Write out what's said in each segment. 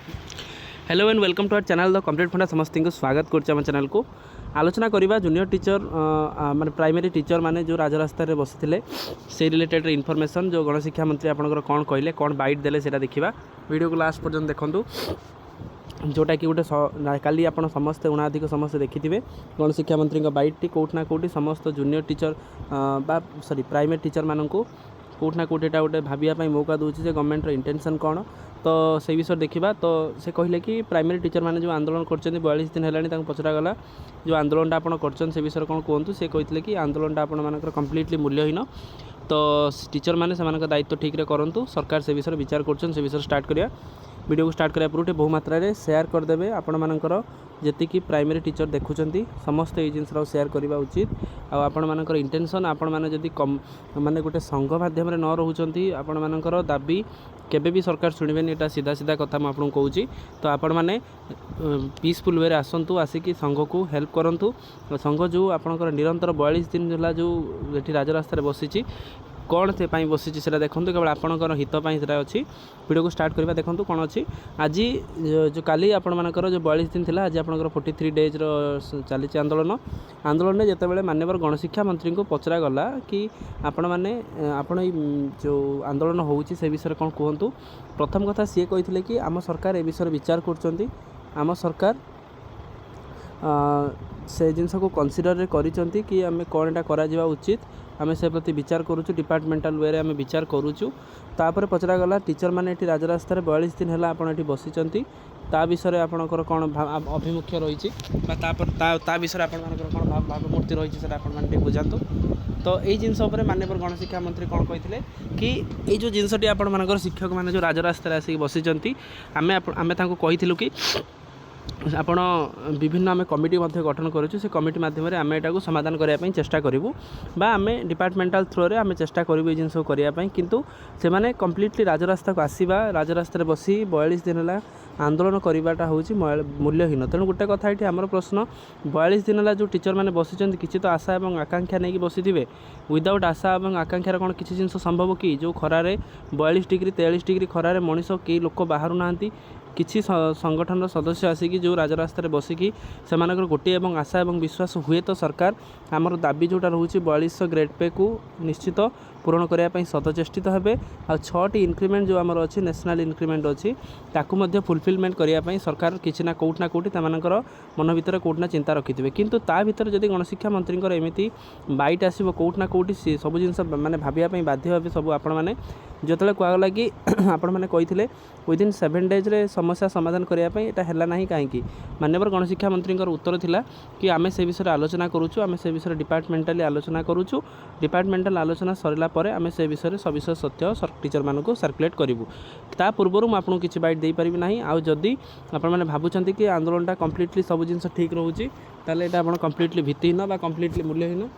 Hello and welcome to our channel the complete funda समस्त को स्वागत कर चैनल को आलोचना करवा जूनियर टीचर माने प्राइमरी टीचर माने जो राजरास्तार बसी से रिलेटेड इनफॉरमेशन जो गणशिक्षा मंत्री आपंकर कौन कहले कौन बाइट देले सेटा देखा वीडियो को लास्ट पर्यंत देखूँ जोटा कि गोटे काली आप समस्ते उणाधिक समस्ते देखिथे गणशिक्षा मंत्री बाइट कौटना कौटी समस्त junior teacher sorry primary teacher मानू कौटना कौटी गोटे भाविया मौका दूसरी गवर्नमेंट इंटेंशन कौन तो से विषय देखा तो से कहले कि प्राइमरी टीचर मैंने जो आंदोलन कर 42 दिन है पचरागला जो आंदोलनटा आप कर से विषय कौन कहतु से कहते कि आंदोलनटा आपर कम्प्लीटली मूल्यहीन तो टीचर मैंने से दायित्व ठीक करूँ सरकार से विषय विचार कर विषय स्टार्ट करिया वीडियो को स्टार्ट करा पूर्व बहु मात्रा रे शेयर करदे आपण मानकर जी प्राइमरी टीचर देखुं समस्त ये जिन शेयर करवा उचित आपण मानकर इंटेंशन आपण मैंने जदि कम माने गोटे संघ माध्यम न रोचंती आपण मानकर दाबी केबे भी सरकार शुणवेनि एटा सीधा सीधा कथा मुझे आपको कहूँ तो आपण मैंने पीसफुल वे आसतु आसिक संघ को हेल्प करूँ संघ जो आपंकर निरंतर 42 दिन है जो ये राजरास्तार बसी कौन से बसी से देखूँ केवल आपंकर हितपाई से अच्छी वीडियो को स्टार्ट करवा देखूँ कौन अच्छी आज जो काली आपंकर जो 42 दिन थी आज आप 43 डेज चली आंदोलन आंदोलन में जिते माननीय गणशिक्षा मंत्री को पचरा गला कि आपण मैंने आपण जो आंदोलन होउची से विषय कौन कहतु प्रथम कथा सी कहते कि आम सरकार ए विषय विचार करम सरकार से जिनस को कनसीडर करिसेंती कि आम कौन एटा करा उचित आम से प्रति विचार करुचु डिपार्टमेंटाल वे आम विचार करुचु तापर पचरा गला टीचर मैंने ये राजरास्तार 42 दिन है आपड़ ये बसी ता विषय आपंकर कौन अभिमुख्य रही विषय आपंकर कौन भावमूर्ति रही है आपने बुझातु तो यही जिनस माननीय गणशिक्षा मंत्री कौन कहते कि ये जो जिनसटी आपर शिक्षक मैंने जो राजरास्तार आसिक बसी आम कही कि आपण विभिन्न आम कमिटी गठन करुँ से कमिटी मध्यम आम यहाँ समाधान करने चेष्टा करूँ बा आम डिपार्टमेंटाल थ्रो रे आम चेष्टा करूँ ये जिन करने किंतु से मैंने कम्प्लीटली राजरास्ता को आसवा राजरास्तार बसी 42 दिन है आंदोलन करवाटा हूँ मूल्यहीन तेणु गोटे कथा ये आमर प्रश्न 42 दिन है जो टीचर मैंने बसी किसी तो आशा और आकांक्षा नहीं बसी थे विदाउट आशा और आकांक्षार कौन किसी जिन संभव कि जो खरारे 42 डिग्री 43 डिग्री खरारे मनीष कई लोक बाहर ना किसी संगठन सदस्य आसिकी जो राजरास्तार बसिकी से गोटे आशा और विश्वास हुए तो सरकार आमर दाबी जोटा रोचे 4200 ग्रेड पे को निश्चित पूरण करने सतचेष्टित हेबे आ 6टी इंक्रीमेंट जो आमर अच्छी नेशनल इंक्रीमेंट अच्छी ताकू फुलफिलमेंट करने सरकार किसी ना कौटी मन भर कौटना चिंता रखिथे किंतु ता भीतर जदि गणशिक्षा मंत्री एमती बाइट आसो कौटना कौटी सब जिन मैंने भाविया बाध्य हे सब आपण मैंने जो कहला कि आपण मैंने कही विदिन 7 डेज रे समस्या समाधान करने है ना कहीं माननीय गणशिक्षा मंत्री उत्तर थिला कि आम से विषय आलोचना करुचु आम से विषय डिपार्टमेंटाली आलोचना करुचु डिपार्टमेंटाल आलोचना सरला पर आम से विषय सविशेष सत्य टीचर मानक सर्कुलेट करूँ ता पूर्व मुझे किसी बाइट दे पारि ना आउ जदि आपने भावुं कि आंदोलनटा कम्प्लीटली सब जिन ठीक रोचे ताले आप कम्प्लीटली भित्तिहीन बा कम्प्लीटली मूल्यहीन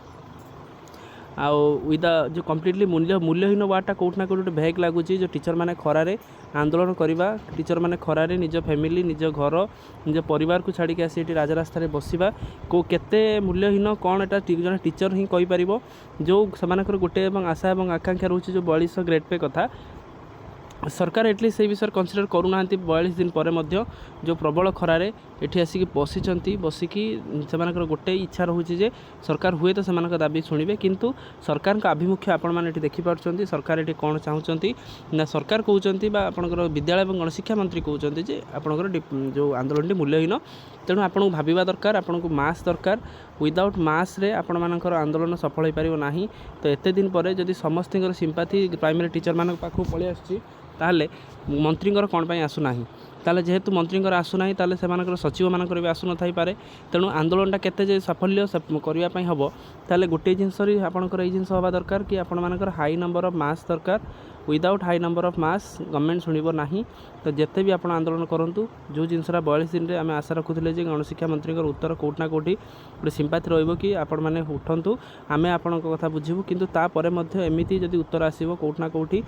आउ विद जो कम्प्लीटली मूल्यहीन वार्डटा कौटना कौट गोटे भैग लगुच जो टीचर मैंने खरारे आंदोलन करवा टीचर मैंने खरारे निज फैमिली निज घर निज परिवार को छाड़ी आसी राजरास्तार बसवा को केते मूल्यहीन कौन एटा जन टीचर ही कहीपर जो से गोटे आशा और आकांक्षा रोचे जो 4200 ग्रेड पे कथा सरकार एटलिस्ट से विषय कनसीडर करूना 42 दिन पर जो प्रबल खरारे एठी आसिक बसिकी से गोटे इच्छा रोचे सरकार हुए तो से दाबी शुणे किंतु सरकार का आभिमुख्य आपण मैंने देखिपुं सरकार ये कौन चाहती ना सरकार कहते आपंकर विद्यालय और गणशिक्षा मंत्री कहते आपंकर जो आंदोलन मूल्यहीन तेणु आपको भाविबा दरकार आपन को मास दरकार विदाउट मास रे आपण मानकर आंदोलन सफल हो पारिबो नाही तो एते दिन पर जदि समस्त सिंपाथी प्राइमरी टीचर मान पाखु पलि आसुची ताले मंत्री कौन पाई आसुना ताले जेहेतु मंत्री आसुना ताले से सचिव मानकर भी आसु न पारे तेणु आंदोलनटा केते साफल्य करने हम ताले गोटे जिनस आपंकर ये जिनस हवा दरकार कि आपण मानकर हाई नंबर ऑफ मास दरकार without high number of mass government शुणव ना तो जिते भी आप आंदोलन करूँ जो जिनसा 42 दिन में आम आशा रखुले गणशिक्षा मंत्री उत्तर कौटना कौटी गोटे सिंपाथी रही आपण मैंने उठतु आम आपण कथा बुझू किंतु तापर एमती जदि उत्तर आसो कौटना कौटी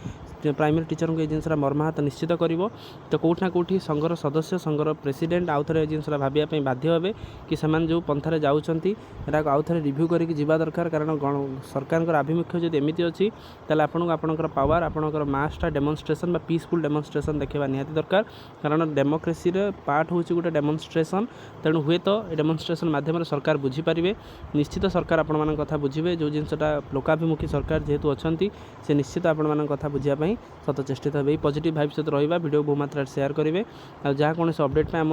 प्राइमरी टीचर को जिनसा मर्माहत निश्चित करिवो तो कोठना कोठी संघर सदस्य संघर प्रेसिडेंट आउ थरे जिनसरा भाबिया पई बाध्य हेबे कि समान जो पंथारे जाउचंती एटा आउ थरे रिव्यू करिक जिबा दरकार कारण सरकारकर आभिमुख्य जदि एमिति अछि ताले आपणकर पावर आपणकर मासटा डेमोन्स्ट्रेशन बा पीसफुल डेमोन्स्ट्रेशन देखा निहाती दरकार कारण डेमोक्रेसी रे पार्ट होछि गोटे डेमोन्स्ट्रेशन तेणु हुए तो डेमोन्स्ट्रेशन माध्यम सरकार बुझी पारिबे निश्चित सरकार आपण मान कथा बुझिबे जो जिनसटा लोकाभिमुखी सरकार जेहेतु अछंती से निश्चित आपण मान कथा बुझिया पई सत चेष्टित हेबे पॉजिटिव भाइब सहित रहिबा वीडियो बहु मात्रा शेयर करेंगे आ जहाँ कौन अपडेट पे आम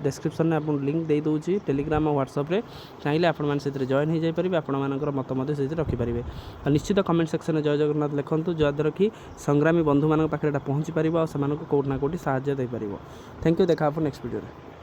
डिस्क्रिप्शन में आप लिंक दे दूँगी टेलीग्राम और व्हाट्सएप रे चाहिए आपण मैंने जॉइन हो जापर आपण मत से रखिपारे निश्चित कमेंट सेक्शन में जय जगन्नाथ लिखुँ जहाँद्वारा कि संग्रामी बंधु मान पाखे पहुँची पार और कौटना कौटी साहाय्य दे पार थैंक यू देखा नेक्स्ट वीडियो।